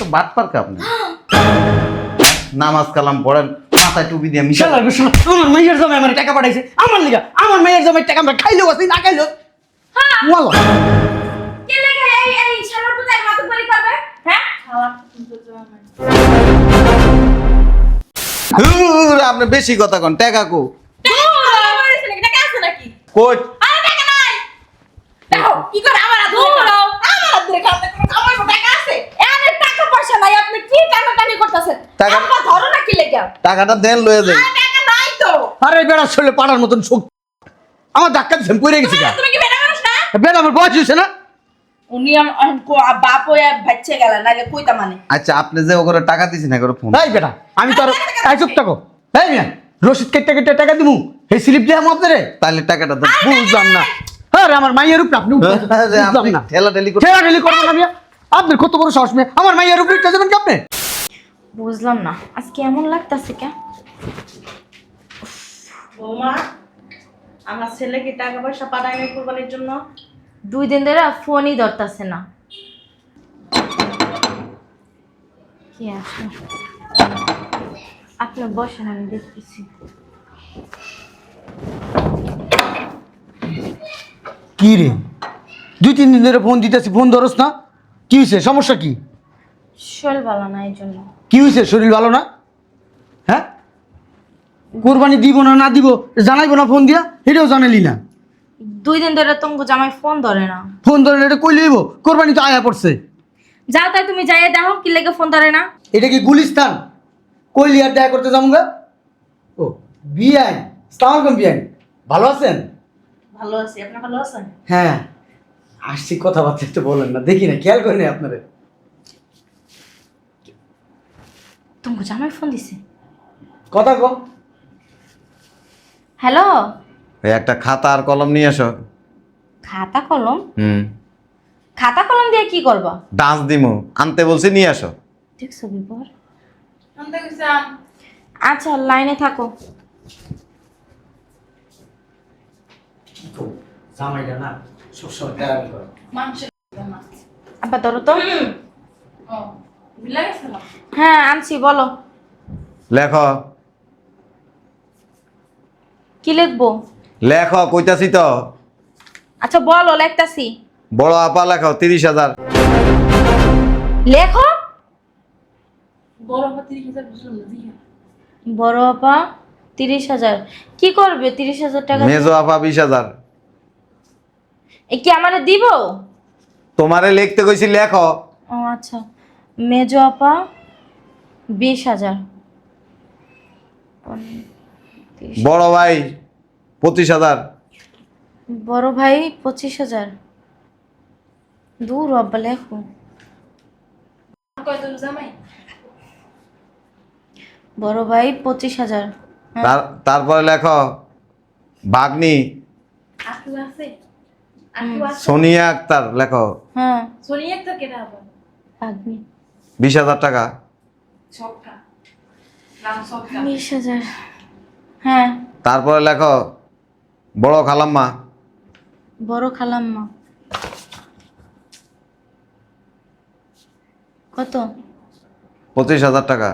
তো বাটপার কে আপনি? নামাজ কালাম পড়েন, মাথায় টুপি দিয়ে মিশা। শালা আমার মাইয়ের জমে আমার টাকা পাঠাইছে আমার লিগা, আমার মাইয়ের জমে টাকা আমরা খাইলেও আছে না খাইলেও হ্যাঁ ওয়াল্লা কে লাগে এই শালার পুতাই মাতবাড়ি করবে হ্যাঁ খাওয়া আপনি বেশি কথা কন। টাকা কো টাকা আছে নাকি কই? আরে টাকা নাই দেখো কি করে আমার হাত ধরে আমার টাকা আছে এর টাকা পয়সা নাই আপনি কি টানাটানি করতেছেন টাকা- আপনি ধরো না কি লেগে টাকাটা দেন লয়ে যাই। আরে টাকা নাই তো আরে বেড়া শরীরে পাড়ার মতন শক্তি আমার ধাক্কা দিছেন পড়ে গেছি গা তুমি কি বেটা মানুষ না বেড়া আমার বয়স হয়েছে না উনি বাপ হয়ে বাচ্চা গেল নাইলে কইতা মানে আচ্ছা আপনি যে ওগুলো টাকা দিছেন না করে ফোন। এই বেটা আমি তো আর এই চুপ থাকো এই মিয়া রসিদ কেটে কেটে টাকা দিমু এই স্লিপ দিয়ে আপনারে তাহলে টাকাটা দেন। বুঝলাম না আরে আমার মাইয়ের উপরে আপনি উঠে আছেন। আরে বুঝলাম আপনি না ঠেলাঠেলি করতে- ঠেলাঠেলি করবো না মিয়া আপনার কত বড় সাহস মেয়ে আমার মাইয়ের উপরে উঠে যাবেন কি আপনি বুঝলাম না আজকে এমন লাগতাছে কে বৌমা আমার ছেলে কি টাকা পয়সা পাঠায় নাই কুরবানির জন্য? 2 দিন ধরে ফোনই ধরতাছে না কি আছে আপনি বসেন আমি দেখতেছি কি রে 2-3 দিন ধরে ফোন দিতেছি ফোন ধরস না কি হয়েছে সমস্যা কি শরীর ভালো না এই জন্য কি হয়েছে শরীর ভালো না হ্যাঁ কোরবানি দিব না না দিব জানাইবো না ফোন দিয়া এটাও জানালি না 2 দিন ধরে তোমাকে জামাই ফোন ধরে না ফোন ধরে এটা কই লইব কোরবানি তো আয়া পড়ছে যাও তাই তুমি যাইয়ে দেখো কি লেগে ফোন ধরে না এটা কি গুলিস্তান কইলি আর দেখা করতে যাবো গা ও বিআই আসসালামু আলাইকুম বিআই ভালো আছেন ভালো আছি, আপনি ভালো আছেন? হ্যাঁ আসছি কথাবার্তা একটু বলেন না দেখি না খেয়াল করি না আপনারে তোমাকে জামাই ফোন দিছে কথা কম হ্যালো এই একটা খাতা আর কলম নিয়ে আসো। খাতা কলম হুম, খাতা কলম দিয়ে কি করবা ডান্স দিমু আনতে বলছি নিয়ে আসো। দেখছো বিপর আনতে গেছিলাম। আচ্ছা লাইনে থাকো জামাইটা না সবসময় তেরামি করে মানুষের না। আব্বা ধরো তো ও, ভুলে গেছিলাম। হ্যাঁ আনছি বলো লেখো কি লিখবো লেখো কইতাছি তো। আচ্ছা বলো লেখতাছি বড় আপা লেখো 30,000। লেখো বড় আপা 30,000 বুঝলাম না, দিঘা। বড় আপা 30,000 কি করবে 30,000 টাকা দিয়ে? মেজো আপা 20,000। এ কি আমারে দিব তোমারে লিখতে কইছি লেখো। ও আচ্ছা মেজো আপা 20,000 বড় ভাই 25,000। বড় ভাই 25,000 দূর আব্বা লেখো কয় তোর জামাই? বড় ভাই 25,000 হ্যাঁ। তারপরে লেখো ভাগ্নি আকু আছে? আকু আছে? সোনিয়া আক্তার লেখো হ্যাঁ সোনি একটা কেনা আবার। ভাগ্নি 20,000 টাকা। ছক্কা। নাম ছক্কা। 20,000 হ্যাঁ তারপরে লেখো বড় খালাম্মা বড় খালাম্মা কত 25,000 টাকা।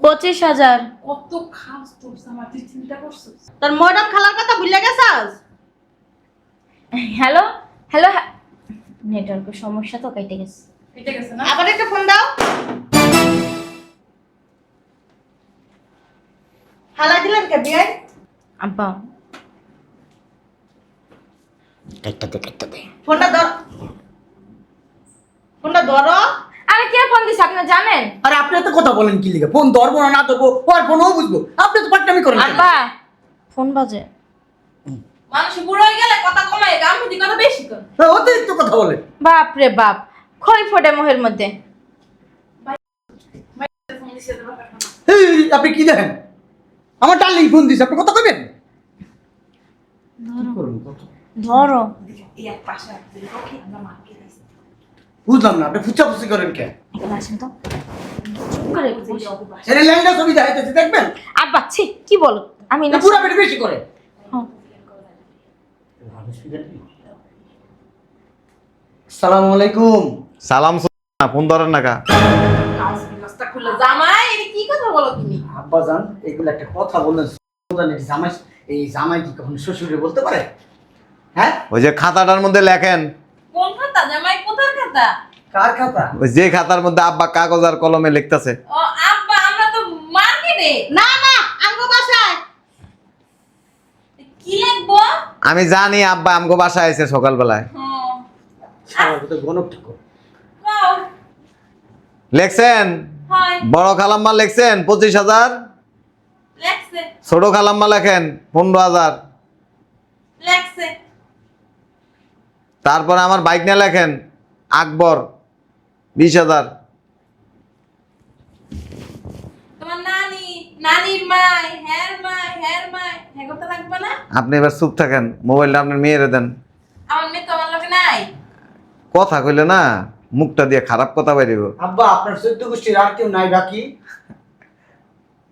25,000 কত খাস তোর জামা, তুই চিন্তা করছিস? তোর ম্যাডাম খালার কথা ভুলে গেছাস? হ্যালো হ্যালো নেটওয়ার্কের সমস্যা তো কেটে গেছে কেটে গেছে না? আবার একটা ফোন দাও। হালা দিলেন কে বিয়াই? আব্বা ফোনটা ধর। ফোনটা ধরো। আরে কে ফোন দিছে আপনি জানেন আরে আপনি তো কথা বলেন কি লিখে ফোন ধরবো না না ধরবো ওর ফোনও বুঝবো আপনি তো পাট্টামি করেন কেন? আব্বা ফোন বাজে মানুষ বুড়ো হয়ে গেলে কথা কমায়, গাম্ভীর্য কথা বেশি কর। অতিরিক্ত কথা বলে বাপ রে বাপ খই ফোটে মোহের মধ্যে ফোন দিছে তো বাবা। এই, আপনি কি দেখেন আমার ডার্লিং ফোন দিছে আপনি কথা কইবেন ধরো এই এক পাশে রাখতে দিল, ওকে, আমরা মাকে দিছি। বুঝলাম না আপনি ফুচাফুচি করেন কে এখানে আসেন তো চুপ করে বসে। এর ল্যাংড়া ছবি দেখাইতেছি দেখবেন আব্বা ছি কি বলো আমি না পুরো পেট বেশি করে হ্যাঁ। আসসালামু আলাইকুম সালাম ফোন ধরেন না কা? কাজটা খুলে জামাই এটা কি কথা বলো তুমি? আব্বাজান এগুলো একটা কথা বললেন, জামাই, এই জামাই কি কখনো শ্বশুরে বলতে পারে? হ্যাঁ, ওই যে খাতাটার মধ্যে লেখেন, কোন খাতা জামাই, কোথার খাতা? কার খাতা? ওই যে খাতার মধ্যে আব্বা কাগজ আর কলমে লিখতেছে। ও আব্বা, আমরা তো মার্কেটে। না না আমগো বাসায়। কি লিখবো? আমি জানি আব্বা আমগো বাসায় আইছে সকালবেলায়। সবার ভিতরে গণক ঠিক করো। কও। লেখছেন? হয় বড় খালাম্মা লেখছেন 25,000, লেখছে ছোট খালাম্মা লেখেন 15,000, লেখছে। তারপর আমার বাইক নিয়ে লেখেন আকবর 20,000। তোমার নানি, নানির মাই, হ্যার মাই, হ্যাঁ করতে লাগবে না? আপনি এবার চুপ থাকেন, মোবাইলটা আপনার মেয়েরে দেন। আমার মেয়ে তো আমার লোকে নাই। কথা কইলে না মুখটা দিয়ে খারাপ কথা বাইরিব। আব্বা আপনার 14 গোষ্ঠীর আর কেউ নাই বাকি?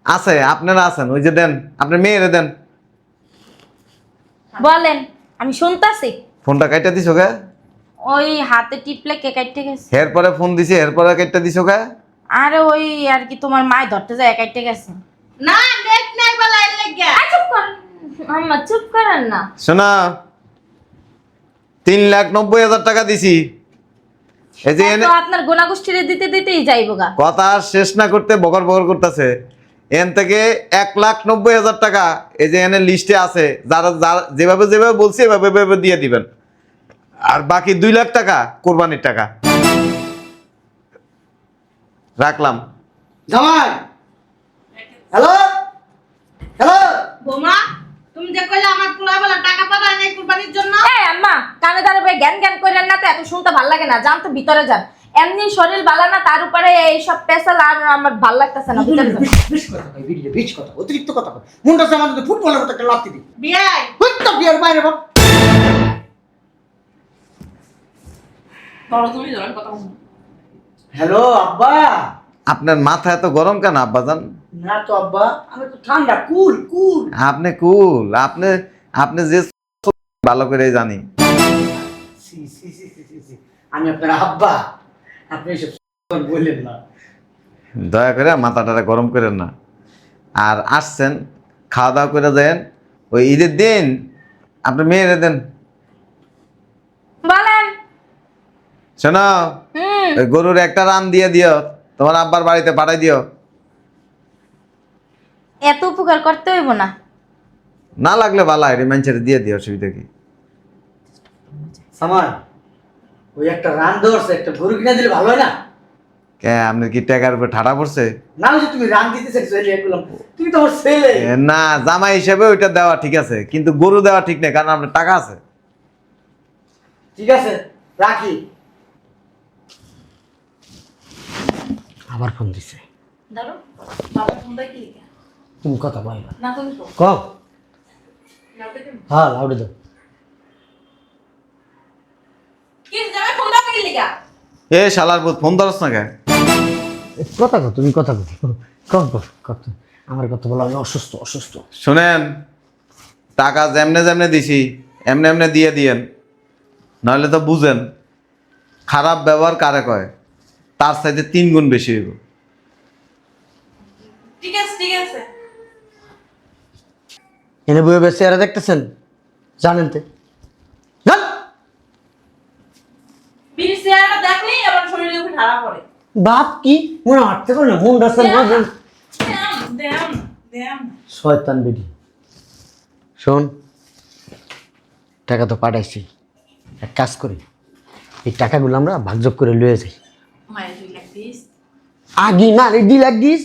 আছে, আপনারা আছেন, ওই যে দেন, আপনার মেয়েরে দেন। বলেন, আমি শুনতাছি। ফোনটা কাইটা দিছো কে? ওই হাতে টিপলে কে কাটতে গেছে। এরপরে ফোন দিছি, এরপরে কাইটা দিছো কে? আরে ওই আর কি তোমার মায় ধরতে যায় কাটতে গেছে। না নেট নাই বলা এর লাগিয়া। চুপ কর আম্মা, চুপ করেন না। শোনা, 3,90,000 টাকা দিছি। এই যে তো আপনার গোনাগোষ্ঠীরে দিতে দিতেই যাইবো গা। কথা শেষ না করতে বকর বকর করতেছে। এন থেকে 1,90,000 টাকা এই যে এনে লিস্টে আছে, যারা যেভাবে যেভাবে বলছি এভাবে দিয়ে দিবেন। আর বাকি 2 লাখ টাকা কোরবানির টাকা রাখলাম। জামাই, হ্যালো হ্যালো, বোমা তুমি যে কইলা আমার পোলা বলা টাকা পাঠায় নাই কুরবানির জন্য। এই আম্মা, কানে দাঁড়াবে জ্ঞান জ্ঞান কইলেন না তো, এত শুনতে ভাল লাগে না। যান তো ভিতরে যান। এমনি শরীর বালা না, তার উপরে এই সব পেশাল আর আমার ভাল লাগতেছে না। ভিতরে যান। বেশ কথা কই, বিড়িলে বেশ কথা, অতিরিক্ত কথা কই। মুন্ডা সামান্য ফুটবলের মতো একটা লাত্তি দি। বিয়াই হইতো বিয়ার বাইরে বাপ। ধরো তুমি, ধরো কথা বলো। হ্যালো আব্বা। আপনার মাথা এত গরম কেন আব্বাজান? না তো আব্বা, আমি তো ঠান্ডা, কুল কুল। আপনি কুল, আপনি যে ভালো করে জানি। সি সি সি সি সি সি, আমি আপনার আব্বা, আপনি এসব বললেন না। দয়া করে মাথাটা গরম করেন না। আর আসছেন, খাওয়া দাওয়া করে দেন। ওই ঈদের দিন আপনার মেয়েরে দেন। বলেন। শোনো, ওই গরুর একটা রান দিয়ে দিও, তোমার আব্বার বাড়িতে পাঠাই দিও। এত উপকার করতে হইব না। না লাগলে ভালো, রিমাইন্ডার দিয়ে দিও, অসুবিধা কি? সামান, ওই একটা রান ধরছে, একটা গরু কিনে দিলে ভালো হয় না? কে আপনি কি টাকার উপর ঠাড়া পড়ছে? না ওই যে তুমি রান দিতে চাইছো, এই লিয়ে বললাম, তুমি তো আমার ছেলে। না, জামাই হিসেবে ওইটা দেওয়া ঠিক আছে, কিন্তু গরু দেওয়া ঠিক নেই, কারণ আপনার টাকা আছে। ঠিক আছে, রাখি। আবার ফোন দিছে। ধরো, বাবা ফোন দেয় কি? তুমি কথা বলবা না তুমি তো। কও। লাউডে দিন। হ্যাঁ লাউডে দাও। কি জামাই ফোন দাও কি লিগা? এ শালার বুত, ফোন ধরস না কে? কথা কও, তুমি কথা কও। কও কও কথা, আমার কথা বলো, আমি অসুস্থ অসুস্থ। শুনেন, টাকা যেমনে যেমনে দিছি এমনি এমনি দিয়ে দিয়েন, নাহলে তো বুঝেন খারাপ ব্যবহার কারে কয়, তার চাইতে 3 গুণ বেশি হইব। ঠিক আছে, ঠিক আছে। এনে বইয়ে বেশি আর দেখতেছেন, জানেন তো জান। বীর চেহারা দেখলেই আমার শরীরে উপর ঠাড়া পড়ে। বাপ কি মনে হাঁটতে পারে না, মন রাস্তা দেন, দেন, দেন। শয়তান বেডি। শোন, টাকা তো পাঠাইছি, এক কাজ করি, এই টাকাগুলো আমরা ভাগযোগ করে লয়ে যাই। মায়ের 2 লাখ দিস। আগে না রে 2 লাখ দিস।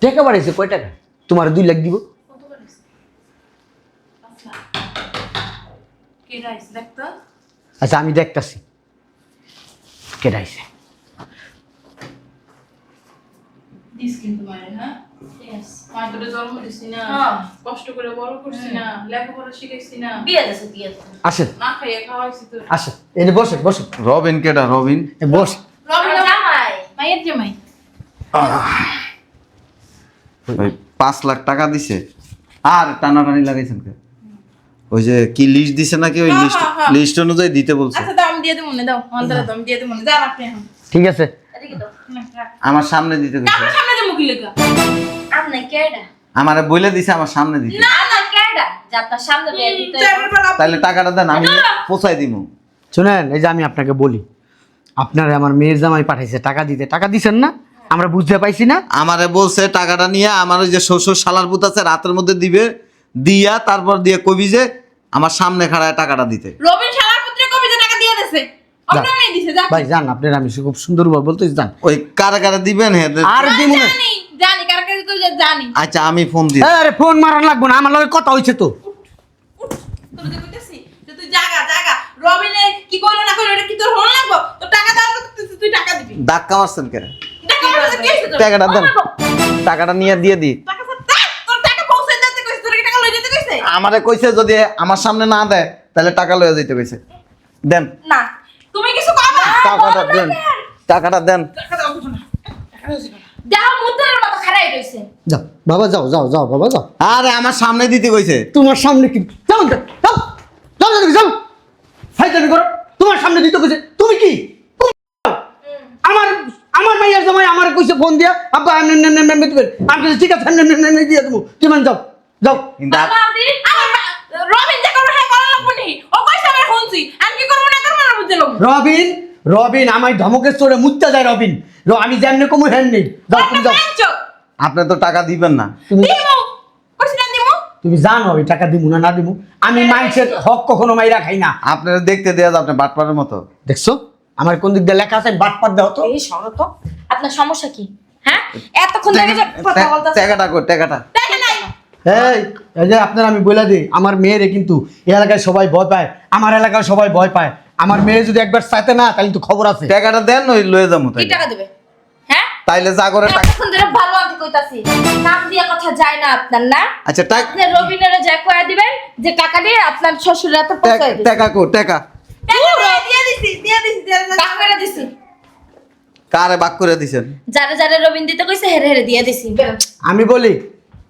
টাকা পাঠাইছে কয় টাকা? তোমার 2 লাখ দিব। কত করিস? 5 লাখ। কে রাইস দেখতো? আচ্ছা আমি দেখতাছি কেডাইছে। দিস কিন্তু মায়ের, হ্যাঁ? ইয়েস। মায়ের তোরে জন্ম দিছি না, কষ্ট করে বড় করছি না, লেখাপড়া শিখাইছি না, বিয়ে দেছে, বিয়ে দেছে। আসেন না খাইয়ে খাওয়াইছি তোর। আসেন, এনে বসে বসে রবিন কেডা? রবিন বস। রবিন জামাই। মায়ের জামাই। ওই 5 লাখ টাকা দিছে, আর টানাটানি লাগাইছেন কে? ওই যে কি লিস্ট দিছে নাকি, ওই হ্যাঁ, লিস্ট হ্যাঁ, হ্যাঁ। লিস্ট অনুযায়ী দিতে বলছে। আচ্ছা দাও, আমি দিয়ে দেব, মনে দাও। অন্তরে দাও, আমি দিয়ে দেব, মনে যান আপনি এখন। ঠিক আছে? এদিকে দাও। আমার সামনে দিতে গেছে। আমার সামনে যে মুখি লেখা আপনি কেডা? আমারে বলে দিছে আমার সামনে দিতে। না না কেডা? যা আপনার সামনে দিয়ে দিতে। তাহলে টাকাটা দেন, আমি পৌঁছাই দিমু। শুনেন, এই যে আমি আপনাকে বলি, আপনার আমার মেয়ের জামাই পাঠাইছে টাকা দিতে, টাকা দিছেন না? আমরা বুঝতে পাইছি না? আমারে বলছে টাকাটা নিয়ে আমার ওই যে শ্বশুর শালার পুত আছে রাতের মধ্যে দিবে, দিয়া তারপর দিয়ে কবি যে আমার সামনে খাড়ায় টাকাটা দিতে। রবিন শালার পুত্রে কবিতা টাকা দিয়ে দিছে অন্য মেয়ে দিছে যা ভাই জান, আপনার আমি খুব সুন্দরভাবে বলতেছি, জান। ওই কারা কারা দিবেন হ্যাঁ? আর দিব না। জানি জানি কার কাছে তো জানি আচ্ছা আমি ফোন দিই। আরে ফোন মারান লাগবো না, আমার লগে কথা হইছে তো। তোর যে কইতেছি যে তুই জাগা জাগা রবিনে কি কইলো না কইলো এটা কি তোর হল লাগবো তো টাকা দাও তো তুই টাকা দিবি ধাক্কা মারছেন কেন? টাকা মারতে কি হইছে তোর টাকাটা দেন, টাকাটা নিয়ে দিয়ে দি। টাকা তোর টাকা পৌঁছে দিতে কইছিস তোর কি টাকা লই দিতে কইছে আমারে কইছে যদি আমার সামনে না দেয় তাহলে টাকা লয়ে যাইতে কইছে। দেন না তুমি কিছু কর না টাকাটা দেন, টাকাটা দেন। টাকা দাও কিছু না টাকা দাও কিছু না যাও মুদ্রার মতো খাড়াই রইছে। যাও বাবা, যাও যাও যাও বাবা, যাও। আরে আমার সামনে দিতে কইছে। তোমার সামনে কি? যাও যাও যাও যাও যাও যাও, ফাইজলামি করো। তোমার সামনে দিতে কইছে, তুমি কি? আমার আমার মাইয়ার জামাই আমার কইছে ফোন দিয়া, আব্বা এমনি এমনি এমনি এমনি দিবেন। আমি কইছি ঠিক আছে, এমনি এমনি এমনি দিয়ে দেবো। তুমি যাও যাও। কিন্তু বাবা দি রবিন যে করবে হ্যাঁ করা লাগবো নি ও কইছে আমি শুনছি আমি কি করব না করব না বুঝতে লাগবো রবিন রবিন আমায় ধমকের চড়ে মুত্তা যায় রবিন। আমি যেমনি কমু হ্যান নেই। যাও তুমি যাও। আপনি তো টাকা দিবেন না। দিমু কইছি না দিমু তুমি জানো আমি টাকা দিমু না না দিমু? আমি মাইন্ডসেট হক কখনো মাইরা খাই না। আপনারা দেখতে দেয়া যাবে আপনি বাটপারের মতো। দেখছো আমার কোন দিক দিয়ে লেখা আছে? বাটপার দাও তো। এই শোনো তো, আপনার সমস্যা কি? হ্যাঁ, এতক্ষণ ধরে যে কথা বলতাছ। টাকাটা কই, টাকাটা। টাকা নাই এই যে আপনার আমি বলে দিই, আমার মেয়েরে কিন্তু এই এলাকায় সবাই ভয় পায়, আমার এলাকায় সবাই ভয় পায়। আমার মেয়ে যদি একবার চাইতে না তাহলে তো খবর আছে। টাকাটা দেন, ওই লয়ে যাবো কি টাকা দিবে? হ্যাঁ, তাইলে যা করে টাকা। এতক্ষণ ধরে ভালো আনতে কইতাছি, নাম দিয়া কথা যায় না আপনার না? আচ্ছা টাকা, আপনি রবিনারে যা কয়া দিবেন যে টাকা দিয়ে আপনার শ্বশুরের হাতে পৌঁছায় দিবেন। টাকা কো, টাকা দিয়ে দিছি বাক করে দিছি। কারে বাক করে দিছেন? যারে যারে রবিন দিতে কইছে হেরে হেরে দিয়ে দিছি। বেরোন। আমি বলি,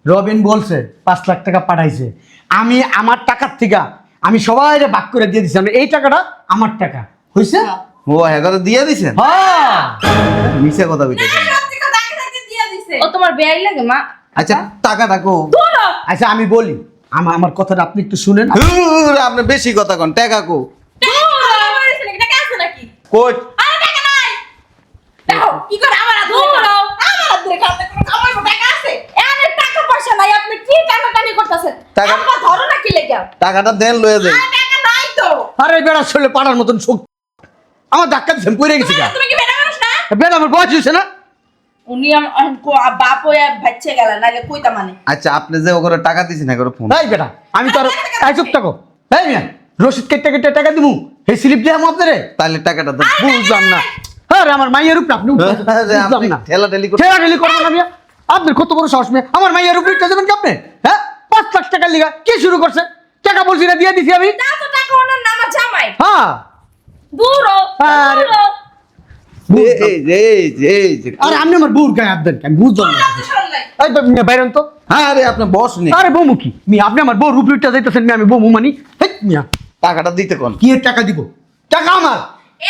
রবিন বলছে 5 লাখ টাকা পাঠাইছে, আমি আমার টাকার থেকে আমি সবাই ভাগ করে দিয়ে দিছি। এই টাকাটা আমার টাকা হইছে। ও হ্যাঁ কথা দিয়ে দিছেন? হ্যাঁ মিছে কথা বলতেছেন। সত্যি কথা আগে থেকে দিয়ে দিছে ও তোমার বেয়াই লাগে মা? আচ্ছা টাকাটা কো। আচ্ছা আমি বলি, আমার কথাটা আপনি একটু শুনেন। আপনি বেশি কথা কন। টাকা কো টাকা আছে নাকি কই? আরে টাকা নাই দেখো কি করে আমার হাত ধরে খাতে আমার টাকা আছে এর টাকা পয়সা নাই, আপনি কি টানাটানি করতেছেন? টাকা- টাকা ধরো না কি লেগে? টাকাটা দেন, লয়ে যাই। আর টাকা নাই তো আরে বেড়া ছেলে পাড়ার মতন শক্তি আমার ধাক্কা দিচ্ছেন, পড়ে গেছি গা। তুমি কি বেটা মানুষ না বেড়া আমার বয়স হয়েছে না? উনি বাপ হয়ে বাচ্চা গেল নাইলে কইতা মানে আচ্ছা আপনি যে ওগুলো টাকা দিছেন এগুলো ফোন। এই বেটা আমি তো আর চুপ থাকো। এই মিয়া রসিদ কেটে কেটে টাকা দিমু, এই স্লিপ দিয়ে আমি আপনারে তাহলে টাকাটা দেন। বুঝলাম না। আরে আমার মাইয়ের উপরে আপনি আরে বুঝলাম আপনি না। ঠেলাঠেলি করতে- ঠেলাঠেলি করবো না মিয়া। আপনার কত বড় সাহস মেয়ে, আমার মাইয়ের উপরে ইচ্ছা দেবেন কি আপনি? হ্যাঁ 5 লাখ টাকার লিগা কি শুরু করছে? টাকা বলছি না দিয়ে দিছি আমি। তা তো টাকা ওনার নাম জামাই। হ্যাঁ দূরও আরে- দূরও। এই যে আরে আপনি আমার বউর গায়ে হাত দেন কেন? বুঝলাম না। শরম নাই এই তো মিয়া বাইরন তো। আরে আপনি বস নি। আরে বউ কি মিয়া, আপনি আমার বউ রূপরিটা যাইতেছেন মিয়া, আমি বউ মানি। হেই মিয়া টাকাটা দিতে কোন? কি এর টাকা দিব? টাকা আমার।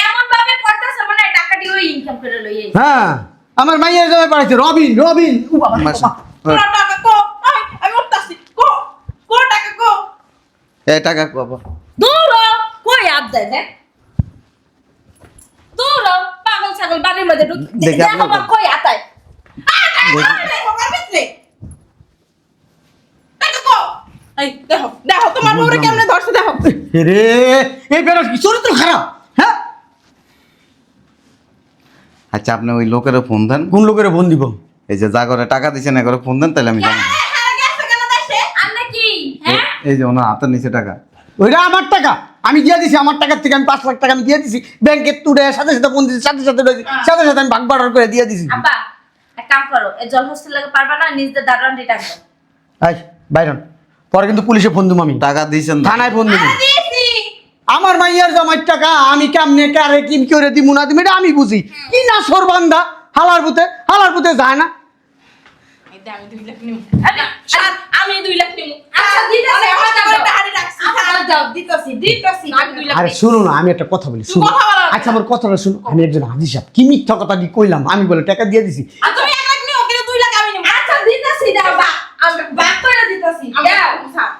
এমন ভাবে করতেছে মানে টাকা দিয়ে ওই ইনকাম করে লই আইছে। হ্যাঁ আমার মাইয়ের জামাই পাঠাইছে রবিন রবিন। ও বাবা রে মাসা। বাবা। তোরা টাকা কো আমি উঠতাছি কো কো টাকা কো এই টাকা কো বাবা। দূরও কই আপ দেয় দেখ। দূরও পাগল ছাগল বাড়ির মধ্যে ঢুক দেখি দেখো আপনার বা কই আতায়। এই দেখো দেখো তোমার বউরে কেমনে ধরছে দেখো রে এই বেড়া কি চরিত্র খারাপ? হ্যাঁ আচ্ছা আপনি ওই লোকের ফোন দেন। কোন লোকের ফোন দিব? এই যে যা করে টাকা দিছেন এগুলো ফোন দেন, তাহলে আমি জানি। আন্না কি? হ্যাঁ? এই যে ওনার হাতের নিচে টাকা। ওইটা আমার টাকা, আমি দিয়ে দিছি। আমার টাকার থেকে আমি 5 লাখ টাকা আমি দিয়ে দিছি। ব্যাংকে তুলে সাথে সাথে ফোন দিছি, সাথে সাথে লইছি, সাথে সাথে আমি ভাগ বাড়ার করে দিয়ে দিছি। আব্বা এক কাম করো, এই জল হোস্টেল লাগে পারবা না, নিজদের দারোয়ান রিটার্ন দাও। এই বাইরন পরে কিন্তু পুলিশে ফোন দিব, আমি টাকা দিছেন তো? থানায় ফোন দিব। আমার মাইয়ার জামাই টাকা আমি কেমনে কারে কি করে দিমু না দিমু এটা আমি বুঝি। কি না সরবান্দা হালার পুতে যায় না। দে আমি 2 লাখ নিমু আরে স্যার আমি 2 লাখ নিমু আচ্ছা দিতেছি অনেক আমার টাকা দাও একটা হাড়ি রাখছি আমার দাও দিতেছি আমি 2 লাখ আরে নিমু। শুনো না, আমি একটা কথা বলি, শুনো। কথা বলো না। আচ্ছা আমার কথাটা শুনো, আমি একজন হাজি সাহেব, কি মিথ্যা কথা দিয়ে কইলাম, আমি বলে টাকা দিয়ে দিছি। আর তুমি 1 লাখ নিও কিন্তু 2 লাখ আমি নিমু আচ্ছা দিতেছি দাও আমি বাক করে দিতেছি আমি দাও স্যার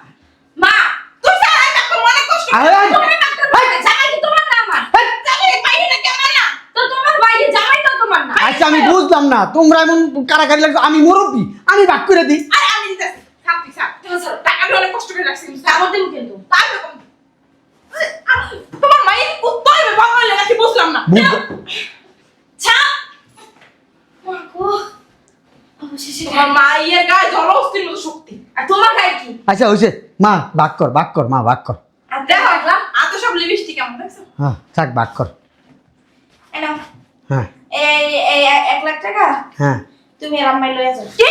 মা তুই স্যার আমি তো মনে কষ্ট আরে, আরে, তুমি বাক করে জামাই কি তোমার না আমার জানি পাইনা কেমন না তো তোমার ভাই জামাই তো তোমার না আচ্ছা আমি বুঝলাম না, তোমরা এমন কারাকারি লাগছে, আমি মুরব্বী, আমি ভাগ করে দিই। আরে আমি দিতেছি থাকতি স্যার স্যার টাকা আমি অনেক কষ্ট করে রাখছি স্যার আমার দিন কিন্তু তারপর তোমার মায়ের কি করতে হবে বাংলা নাকি বুঝলাম না বুঝলাম। ছাপ মাগো অবশেষে তোমার মায়ের গায়ে জলস্থির মতো শক্তি আর তোমার গায়ে কি আচ্ছা হয়েছে, মা ভাগ কর, ভাগ কর, মা ভাগ কর। আর দেখো দেখো এত সব লিপস্টিক আমার দেখছো হ্যাঁ থাক, ভাগ কর। এই নাও হ্যাঁ এই 1 লাখ টাকা হ্যাঁ তুমি আর আম্মাই লয়ে যাও কি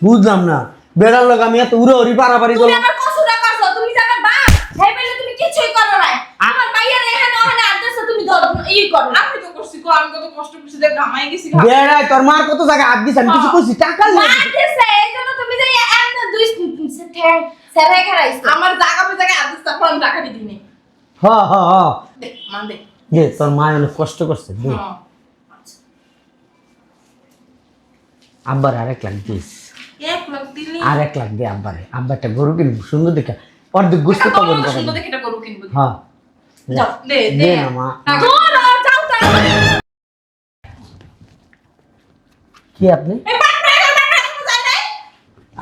বুঝলাম না, বেড়ার লোক আমি এত উড়ি পারাপারি তুমি করলাম। আমার কসুরা করছো তুমি যে আমার বাপ হেই বলে তুমি কিছুই করো না আমার ভাইয়ের এখানে ওখানে আদেশ তুমি ধরো ই করো আমি তো করছি গো আমি কত কষ্ট করছি দেখ ঘামাই গেছি বেড়ায় তোর মার কত জায়গায় হাত দিস, আমি কিছু কইছি, টাকা মা লাগে। দিছে এইজন্য তুমি যে এমন দুই ঠ্যাং সেরে খাইছো আমার জায়গা পে জায়গায় আদেশ তারপর আমি টাকা দিই নি হ্যাঁ হ্যাঁ হ্যাঁ, দেখ মান দে দে তোর মা অনেক কষ্ট করছে, দে। হ্যাঁ। আব্বার 1 লাখ দিস, 1 লাখ দিলি 1 লাখ দে আব্বারে, আব্বা একটা গরু কিনবো সুন্দর দেখে, অর্ধেক গোস্ত টাকা পাবো তো না। সুন্দর দেখে এটা করু কিনবো হ্যাঁ যাও দে দে দে না মা। টাকা। ধরো যাও তাড়াতাড়ি কি আপনি এই বাপ রে, এই বাপ রে, এখনো যায় নাই?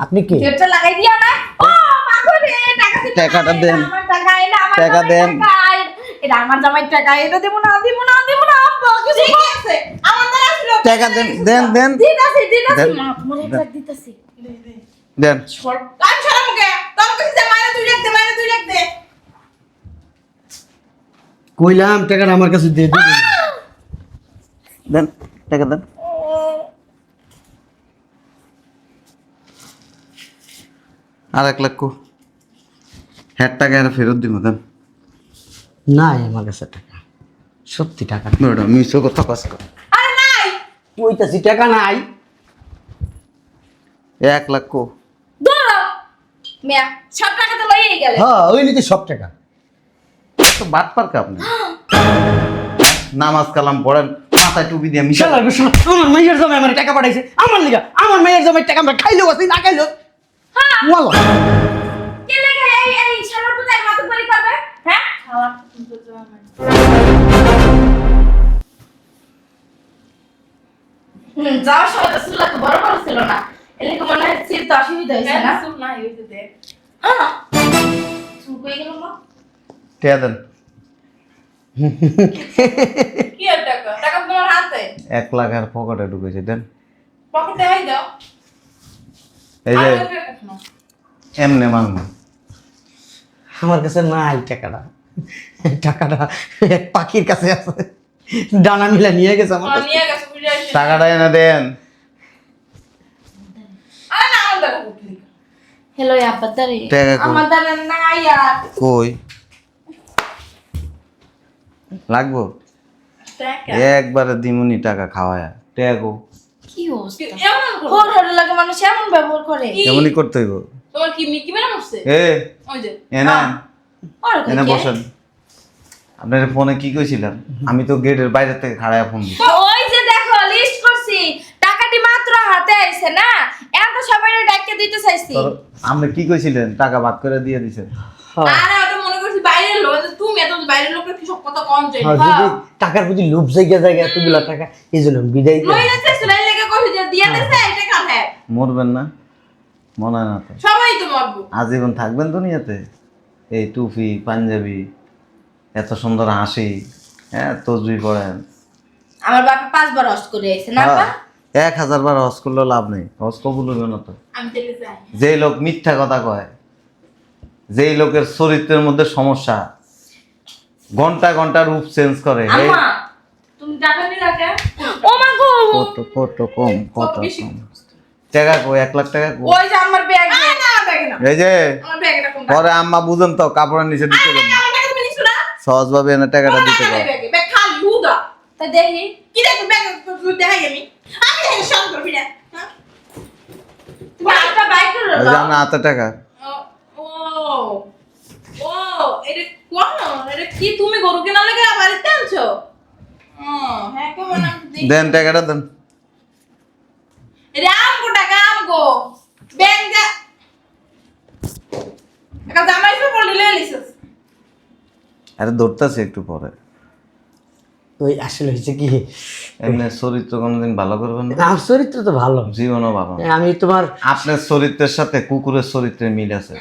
আপনি কি গেটটা লাগাই দিও না ও মাগো রে টাকা দিতে টাকাটা দেন। আমার টাকা এটা আমার টাকা জামাইয়ের দেন। টাকা, এটা আমার জামাই টাকা এটা দেব না আব্বা কিছু ঠিক আছে আমার দ্বারা আসলো টাকা দেন দেন দেন দিতাছি দেন। মা তোমার 1 লাখ দিতাছি দেন আমি ছাড়া মুখে তোর কাছে যে মাইনে 2 লাখ দে মাইনে 2 লাখ দে কইলাম টাকাটা আমার কাছে দিয়ে দিবি। দেন টাকা দেন আর 1 লাখ কো হ্যাঁ টাকা আর ফেরত দিব দেন নাই আমার কাছে টাকা, সত্যি টাকা নাই। ম্যাডাম মিশো কথা কাজ কর আরে নাই কইতাছি টাকা নাই। 1 লাখ কো ধরো মিয়া সব টাকা তো লইয়ে গেলে হ্যাঁ ওই নিতে সব টাকা। তো বাট পারকে আপনি নামাজ কালাম পড়েন মাথায় টুপি দিয়ে মিশা শালা গো শালা, আমার মাইয়ের জমে আমার টাকা পাঠাইছে, আমার লিগা, আমার মাইয়ের জমে টাকা আমরা খাইলেও আছে না খাইলেও হ্যাঁ ওয়াল্লাহ। কে লাগে এই শালার পূজায় মাতবাড়ি করবে হ্যাঁ যাওয়ার সময় তো চুলা তো বড় বড় ছিল না এলাকা মনে হয় সিট তো অসুবিধা হয়েছে না সুর নাই হইতে দে হ্যাঁ চুল কই গেল মা টাকা দেন কি আর টাকা টাকা তোমার হাতে 1 লাখ আর পকেটে ঢুকেছে দেন পকেটে হাই দাও এই যে আর টাকা কেন? এমনে মানবো আমার কাছে নাই টাকাটা, টাকাটা এক পাখির কাছে আছে, ডানা মিলা নিয়ে গেছে আমার কাছে। নিয়ে গেছে বুঝে আসে টাকাটা এনে দেন আরে না আমার টাকা উঠলি হ্যালো আব্বা দাঁড়ি টাকা কই? আমার দ্বারা নাই আর কই লাগবো টাকা একবারে দিমুনি টাকা খাওয়ায়া টাকা কো কি অবস্থা এমন করো হোর হোর লাগে মানুষ এমন ব্যবহার করে কি? এমনই করতে হইব তোমার কি মিকি মেরা মরছে এ ওই যে এনে আর এনে কই বসেন আপনার ফোনে কি কইছিলেন আমি তো গেটের বাইরে থেকে খাড়ায় ফোন দিই ওই যে দেখো লিস্ট করছি টাকাটি মাত্র হাতে আইছে না এত সবাই ডাকে দিতে চাইছি আপনি কি কইছিলেন টাকা ভাগ করে দিয়ে দিছেন হ্যাঁ, আরে ওটা মনে করছি বাইরের লোক তুমি এত বাইরের লোকের কি সব কথা কম চাই হ্যাঁ, যদি টাকার প্রতি লোভ জায়গা জায়গা এতগুলা টাকা, এই জন্য আমি বিদায় দিলাম। লই যাচ্ছে সুলাই লেগে কইছি যে দিয়া দিছে এটা কাটে মরবেন না মনে হয় না তো সবাই তো মরবো আজীবন থাকবেন দুনিয়াতে এই টুপি পাঞ্জাবি এত সুন্দর হাসি হ্যাঁ তসবি পড়েন আমার বাবা 5 বার হস্ত করে আইছে না বাবা 1000 বার হজ করলেও লাভ নেই হজ কবুল হবে না তো আমি তেলে যাই যেই লোক মিথ্যা কথা কয়, যেই লোকের চরিত্রের মধ্যে সমস্যা, ঘন্টা ঘন্টা রূপ চেঞ্জ করে এই আম্মা তুমি টাকা নিলা কে ও মা গো কত কম কত বেশি। কম টাকা কই 1 লাখ টাকা কই ওই যে আমার ব্যাগ না না ব্যাগ না এই যে আমার ব্যাগ এটা কোনটা পরে আম্মা বুঝেন তো কাপড়ের নিচে দিতে দেন আমার টাকা তুমি নিছো না সহজভাবে এনে টাকাটা দিতে পারো ব্যাগে ব্যাগ খালি হুদা তা দেখি কি দেখো ব্যাগ তুই দেখাই আমি দেখি সব করবি না হ্যাঁ যে আমার হাতে টাকা। ও ও এটা কোন এটা কি তুমি গরু কেনার লাগে বাড়িতে আনছো? হ্যাঁ কেমন আমি দেখি। দেন টাকাটা দেন। এটা আমগো টাকা আমগো ব্যাংক যা টাকা জামাইছো বলি লয়ে লিছস। আরে ধরতেছে একটু পরে। ওই আসলে হয়েছে কি, এমনি চরিত্র কোনোদিন ভালো করবেন না, আমার চরিত্র তো ভালো। জীবনও ভালো না। আমি তোমার আপনার চরিত্রের সাথে কুকুরের চরিত্রের মিল আছে।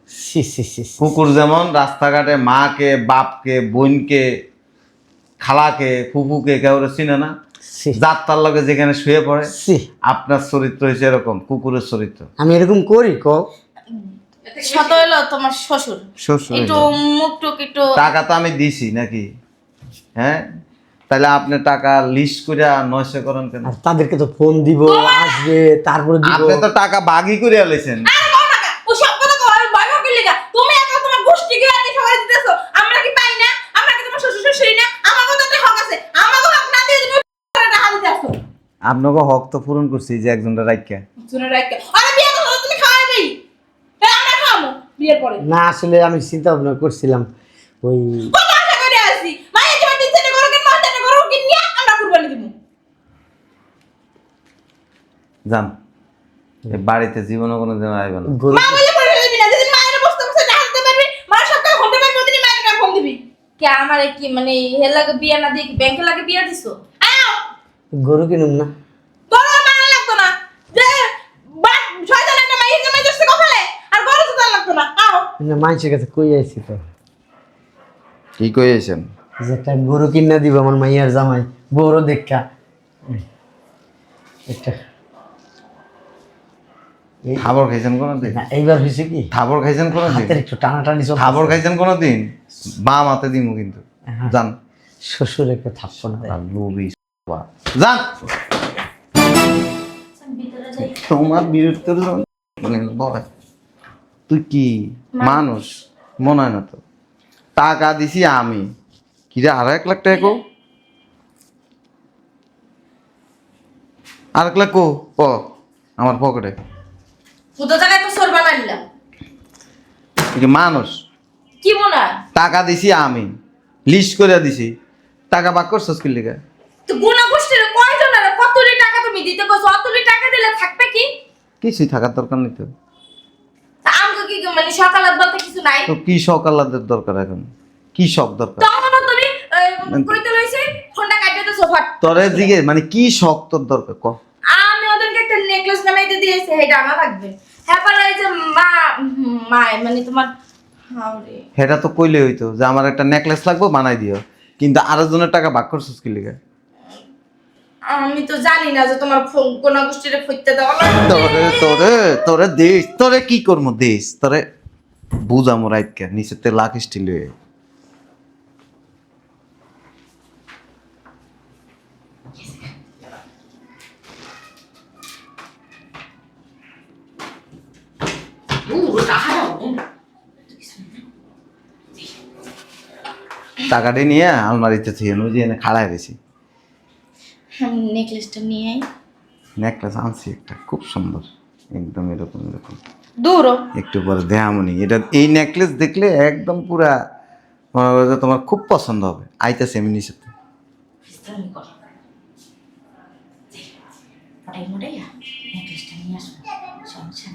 সি সি সি সি। কুকুর যেমন রাস্তাঘাটে মাকে, বাপকে, বোনকে, খালাকে, ফুফুকে কাউরে চিনে না, সি। যাত্রার লগে যেখানে শুয়ে পড়ে, সি। আপনার চরিত্র হয়েছে এরকম কুকুরের চরিত্র। আমি এরকম করি কও? শত হলো তোমার শ্বশুর শ্বশুর একটু হয়েছে। মুখ টুক একটু টাকা তো আমি দিছি নাকি? হ্যাঁ, তাহলে আপনি টাকা লিস্ট করে নয়শো করেন কেন? আর তাদেরকে তো ফোন দিব, আসবে, তারপরে দিব। আপনি তো টাকা বাগি করে আলেছেন। আরে কও টাকা ও সব কথা কও আর ভয় ভয় লাগা তুমি একা তোমার গোষ্ঠী কে আনি সবাই দিতেছো আমরা কি পাই না? আমরা কি তোমার শ্বশুর শাশুড়ি না? আমাগো তো একটা হক আছে আমাগো হক না দিয়ে তুমি টাকা দিতে আসো আপনাকে হক তো পূরণ করছি যে একজনটা রাইখা। শুনে রাখো আরে বিয়ে তো হলো তুমি খাওয়াই দেই তাহলে আমরা খাবো বিয়ের পরে না আসলে আমি চিন্তা ভাবনা করছিলাম ওই কত আশা করে আসি মায়ের জন্য দিতে না করো কিন মাতে না করো কিন নিয়ে আমরা কুরবানি দিব যান, এই বাড়িতে জীবনে কোনো দিন আইব না। গরু মা বলে পড়ে দিবি না যেদিন মায়ের বসতে বসতে ডাকতে পারবি মা সবটা ঘন্টা পারবি ওদিনই মায়ের ফোন দিবি কে আমারে কি মানে হে লাগে বিয়া না দিয়ে ব্যাংকে লাগে বিয়া দিছো? আও গরু কিনুম না। গরু মারা লাগতো না যে বাট ছয়জন একটা মাইয়ের জামাই দস্তে কপালে আর গরু তো তার লাগতো না আও না মানুষের কাছে কই আইছি তো কি কইছেন? যে একটা গরু কিনা দিব আমার মাইয়ার জামাই, বড় দেখা একটা। খাবার খাইছেন কোনোদিন? না এইবার হয়েছে কি, খাবার খাইছেন কোনোদিন? হাতের একটু টানাটানি চলছে। খাবার খাইছেন কোনোদিন? বাম হাতে দিমু কিন্তু। হ্যাঁ। যান। শ্বশুর একটা থাপ্পড় দেয়। আর লোভী বাপ। যান। তোমার বিরক্তির মানে বয়। তুই কি মানুষ মনে হয় না তো? টাকা দিছি আমি, কিরে 1.5 লাখ টাকা কো? 1.5 লাখ কো প আমার পকেটে। ফুটো জায়গায় তো সর বানাইলাম তুই কি মানুষ? কি মনে হয়? টাকা দিছি আমি, লিস্ট করে দিছি, টাকা বাক করছস কি লিগা? তো গুনা গোষ্ঠীর কয়জনের কতটি টাকা তুমি দিতে কইছো? অতটি টাকা দিলে থাকবে কি? কিছুই থাকার দরকার নেই তো। তা আমগো কি মানে সকালত বলতে কিছু নাই? তো কি সকালাদের দরকার এখন? কি শখ দরকার? তখনও তুমি কইতে লইছে ফোনটা কাটতে তো সোফাট। তোরে দিকে মানে কি শখ তোর দরকার ক? আমি ওদেরকে একটা নেকলেস বানাইতে দিয়েছি, এটা আনা লাগবে। হ্যাঁ পরে এই যে মা মানে তোমার হাওরে সেটা তো কইলে হইতো যে আমার একটা নেকলেস লাগবে বানাই দিও, কিন্তু আরেকজনের টাকা ভাগ করছিস কি লিগা? আমি তো জানি না যে তোমার কোন গোষ্ঠীরে ফইতে দেওয়া লাগবে। তোরে তোরে তোরে দেশ তোরে কি করবো দেশ তোরে বুঝামো রাইতকে নিচেতে লাখ স্টিল হয়ে। টাকাটি নিয়ে আলমারিতে থেকে ওই যে এনে খাড়ায় গেছি। আমি নেকলেসটা নিয়ে আই। নেকলেস আনছি একটা খুব সুন্দর, একদম এরকম এরকম। দূরও একটু পরে দেহামনি এটা, এই নেকলেস দেখলে একদম পুরা মনে করো যে তোমার খুব পছন্দ হবে। আইতেছে এমনি সাথে ইসলামি কর পড়াই মোড়াইয়া নেকলেসটা নিয়ে আসো সমস্যা